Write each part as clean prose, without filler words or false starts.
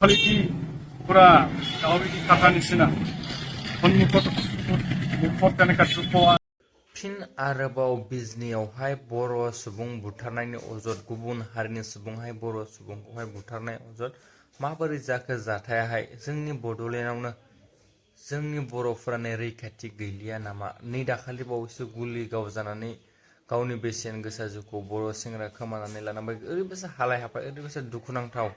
Quality পুৰা গাঁৱৰ কাটা নিচিনা সন্মুখত মুখত তেনেকৈ জোপোৱা। फिन आरोबाव बिजनीयावहाय बर' सुबुं बुथारनायनि अजद गुबुन हारिनि सुबुंहाय बर' सुबुंखौहाय बुथारनाय अजद माबोरै जाखो जाथायाहाय जोंनि बड'लेण्डआवनो जोंनि बर'फोरानो रैखाथि गैलिया नामा? नै दाखालि बावैसो गुलि गावजानानै गावनि बेसेन गोसा जिउखौ बर' सेंग्रा खोमानानै लानांबाय। ओरैबायसा हालाय हाफाय ओरैबायसा दुखुनांथाव।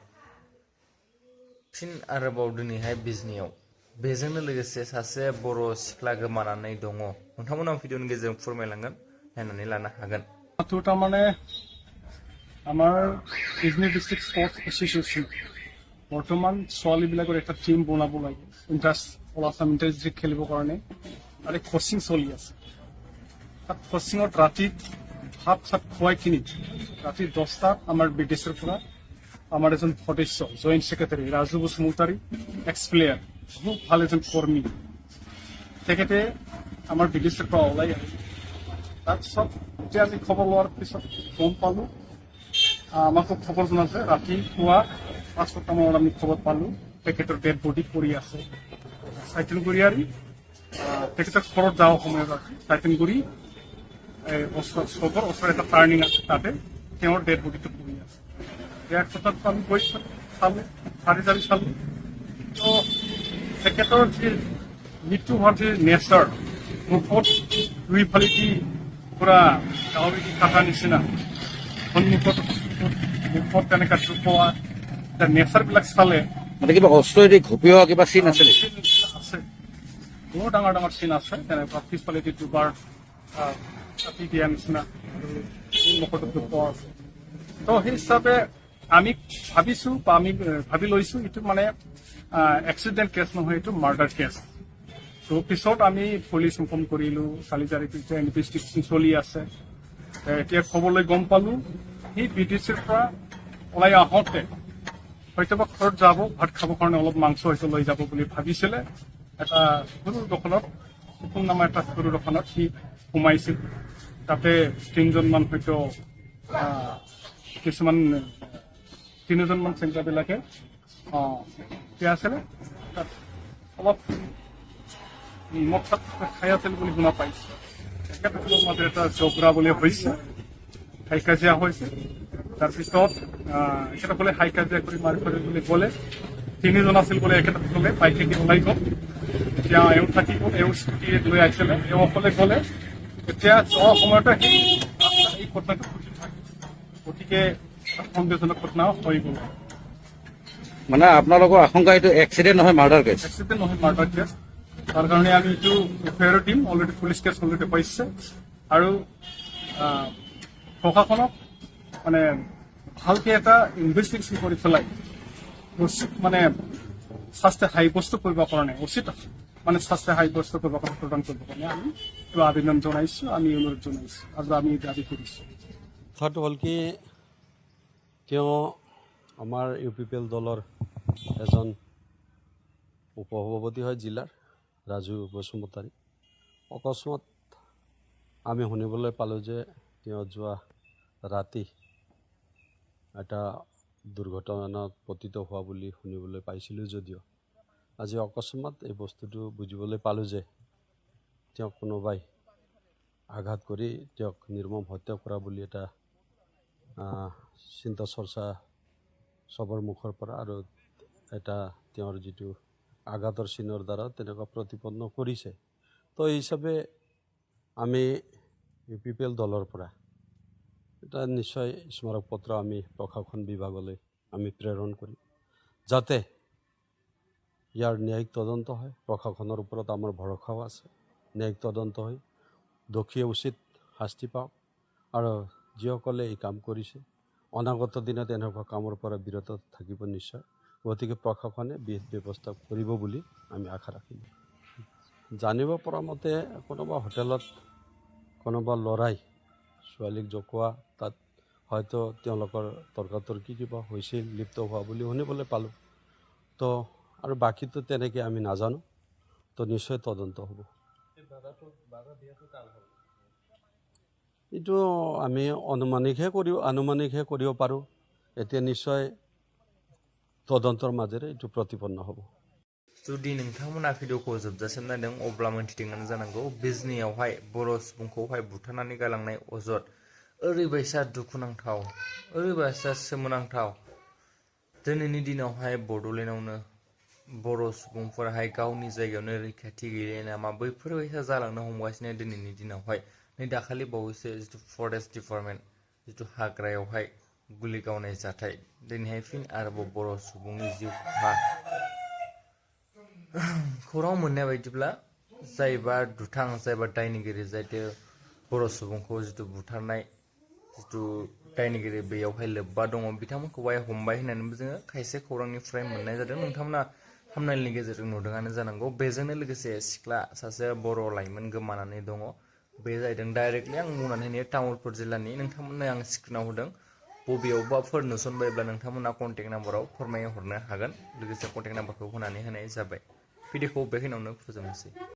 फिन आरोबाव दिनैहाय बिजनीयाव बेजोंनो लोगोसे सासे बर' सिख्ला गोमानानै दङ। नोंथांमोना भिडिअनि गेजेरजों फोरमायलांगोन, नायनानै लानो हागोन। তাৰমানে আমাৰ বিজনী ডিষ্ট্ৰিক্ট স্পৰ্টছ এছ'চিয়েশ্যন বৰ্তমান ছোৱালীবিলাকৰ এটা টিম বনাব লাগে আছাম ইণ্টাৰ খেলিবৰ কাৰণে আৰু কোচিং চলি আছে। তাত কোচিঙত ৰাতি ভাত চাত খুৱাই কিনি ৰাতি 10টাত আমাৰ বিদেশৰ পৰা আমাৰ এজন সদস্য joint secretary Raju Basumatary x player খুব ভাল এজন কৰ্মী, তেখেতে আমাৰ বিদেশৰ পৰা ওলাই আহে। তাৰপিছত এতিয়া আমি খবৰ লোৱাৰ পিছত গম পালোঁ, আমাকো খবৰ জনাইছে ৰাতিপুৱা 5টামানত আমি খবৰ পালোঁ তেখেতৰ ডেড বডি পৰি আছে চাইটেনগুৰিয়াৰ। তেখেতৰ ঘৰত যাওঁ সময়ত চাইটেনগুৰি চবৰ ওচৰত এটা টাৰ্ণিং আছে, তাতে তেওঁৰ ডেড বডিটো পৰি আছে। ইয়াৰ ক্ষেত্ৰত আমি গৈ চালোঁ, চাৰি চালোঁ। তো তেখেতৰ যি মৃত্যু হোৱাৰ যি নেচাৰ, মুখত দুইফালেদি পুৰা গাঁৱৰ কাটা নিচিনা সন্মুখত মুখত তেনেকৈ জোপোৱা নেচাৰবিলাক চালে মানে কিবা অস্ত্ৰৰে ঘপিওৱা কিবা চিন আছে নেকি? আছে, বহুত ডাঙৰ ডাঙৰ চিন আছে। তেনেকুৱা পিছফালেদি দুবাৰ কাটি দিয়া নিচিনা মুখতো জোপোৱা আছে। তো সেই হিচাপে আমি ভাবিছোঁ বা আমি ভাবি লৈছোঁ এইটো মানে এক্সিডেণ্ট কেছ নহয়, এইটো মাৰ্ডাৰ কেছ। তো পিছত আমি পুলিচ ইনফৰ্ম কৰিলোঁ, চালিজাৰিত এতিয়া ইনভেষ্টিগেশ্যন চলি আছে। এতিয়া খবৰলৈ গম পালোঁ সি বিদেশৰ পৰা ওলাই আহোঁতে হয়তো বা ঘৰত যাব, ভাত খাবৰ কাৰণে অলপ মাংস হয়তো লৈ যাব বুলি ভাবিছিলে। এটা সৰু দোকানত সপোন নামৰ এটা সৰু দোকানত সি সোমাইছিল। তাতে তিনিজনমান হয়তো কিছুমান তিনিজনমান চেংটাবিলাকে কি আছিলে তাত অলপ মদ খাই আছিল বুলি শুনা পাইছোঁ। তেখেতসকলৰ মাজত এটা জগৰা বুলি হৈছে, হাই কাজিয়া হৈছে। তাৰপিছত এখেতসকলে হাই কাজিয়া কৰি মাৰি বুলি ক'লে, তিনিজন আছিল বোলে। এখেতসকলে বাইকেদি ওলাই গ'ল, এতিয়া এওঁ থাকি গ'ল, এওঁ স্কুটি লৈ আহিছিলে, এওঁ অকলে গ'লে। এতিয়া যোৱাৰ সময়তে এই ঘটনাটো ঘটি থাকে, গতিকে সন্দেহজনক ঘটনা হৈ গ'ল। মানে আপোনালোকৰ আশংকা এইটো এক্সিডেণ্ট নহয়, মাৰ্ডাৰ কেছ? এক্সিডেণ্ট নহয়, মাৰ্ডাৰ কেছ। তাৰ কাৰণে আমি এইটো এফআইআৰ দিম, অলৰেডি পুলিচ কেছ অলৰেডি পাইছে। আৰু প্ৰশাসনক মানে ভালকে এটা ইনভেষ্টিগেশ্যন কৰি পেলাই উচিত মানে শাস্তি সাব্যস্ত কৰিবৰ কাৰণে মানে শাস্তি সাব্যস্ত কৰিবৰ কাৰণে প্ৰদান কৰিবৰ কাৰণে আমি এইটো আবেদন জনাইছোঁ, আমি অনুৰোধ জনাইছোঁ আৰু আমি দাবী কৰিছোঁ। কথাটো হ'ল কি, তেওঁ আমাৰ UPPL দলৰ এজন উপসভাপতি হয় জিলাৰ, ৰাজু বসুমতাৰী। অকস্মাত আমি শুনিবলৈ পালোঁ যে তেওঁ যোৱা ৰাতি এটা দুৰ্ঘটনাত পতিত হোৱা বুলি শুনিবলৈ পাইছিলোঁ। যদিও আজি অকস্মাত এই বস্তুটো বুজিবলৈ পালোঁ যে তেওঁক কোনোবাই আঘাত কৰি তেওঁক নিৰ্মম হত্যা কৰা বুলি এটা চিন্তা চৰ্চা চবৰ মুখৰ পৰা, আৰু এটা তেওঁৰ যিটো আঘাতৰ চিনৰ দ্বাৰা তেনেকুৱা প্ৰতিপন্ন কৰিছে। তো এই হিচাপে আমি UPPL দলৰ পৰা এটা নিশ্চয় স্মাৰক পত্ৰ আমি প্ৰশাসন বিভাগলৈ আমি প্ৰেৰণ কৰিম, যাতে ইয়াৰ ন্যায়িক তদন্ত হয়। প্ৰশাসনৰ ওপৰত আমাৰ ভৰসাও আছে, ন্যায়িক তদন্ত হয়, দোষীয়ে উচিত শাস্তি পাওক, আৰু যিসকলে এই কাম কৰিছে অনাগত দিনত এনেকুৱা কামৰ পৰা বিৰত থাকিব নিশ্চয়। গতিকে প্ৰশাসনে বিহিত ব্যৱস্থা কৰিব বুলি আমি আশা ৰাখিলোঁ। জানিব পৰা মতে কোনোবা হোটেলত কোনোবা ল'ৰাই ছোৱালীক জোকোৱা, তাত হয়তো তেওঁলোকৰ তৰ্কাতৰ্কি কিবা হৈছিল, লিপ্ত হোৱা বুলি শুনিবলৈ পালোঁ। তো আৰু বাকীটো তেনেকৈ আমি নাজানো, তো নিশ্চয় তদন্ত হ'ব। এইটো আমি আনুমানিকহে কৰিব পাৰোঁ। এতিয়া নিশ্চয় তদন্তৰ মাজেৰে এইটো প্ৰতিপন্ন হ'ব। जुदि नोंथांमोना भिडिअखौ जोबजासिम नायदों अब्ला मोनथिदोंआनो जानांगौ बिजनीयावहाय बर' सुबुंखौहाय बुथारनानै गालांनाय अजद ओरैबायसा दुखुनांथाव ओरैबायसा सोमोनांथाव दिनैनि दिनावहाय बड'लेण्डआवनो बर' सुबुंफोराहाय गावनि जायगायावनो रैखाथि गैलाया नामा बैफोरबायसा जालांनो हमगासिनो दिनैनि दिनावहाय नै दाखालि बावैसो जिथु फरेस्ट डिपार्टमेन्ट जिथु हाग्रायावहाय गुलि गावनाय जाथाय दिनैहाय फिन आरोबाव बर' सुबुंनि जिउ खहा खौरां मोननाय बायदिब्ला जायबा दुथां जायबा दायनिगिरि जायथो बर' सुबुंखौ जिथु बुथारनाय जिथु दायनिगिरि बेयावहाय लोब्बा दङ बिथांमोनखौहाय हमबाय होननानैबो जोङो खायसे खौरांनिफ्राय मोननाय जादों। नोंथांमोना थाम्बनेलनि गेजेरजों नुदोंआनो जानांगौ बेजोंनो लोगोसे सिख्ला सासे बर' लाइमोन गोमानानै दङ बे जाहैदों डाइरेक्टलि आं बुंनानै होनाया तामुलपुर जिल्लानि नोंथांमोननो आं स्क्रिनाव होदों बबेयावबाफोर नुसनबायब्ला नोंथांमोना कन्टेक्ट नाम्बाराव फोरमायहरनो हागोन लोगोसे कन्टेक्ट नाम्बारखौ होनानै होनाय जाबाय। भिडिअखौ बेखिनियावनो फोजोबनोसै।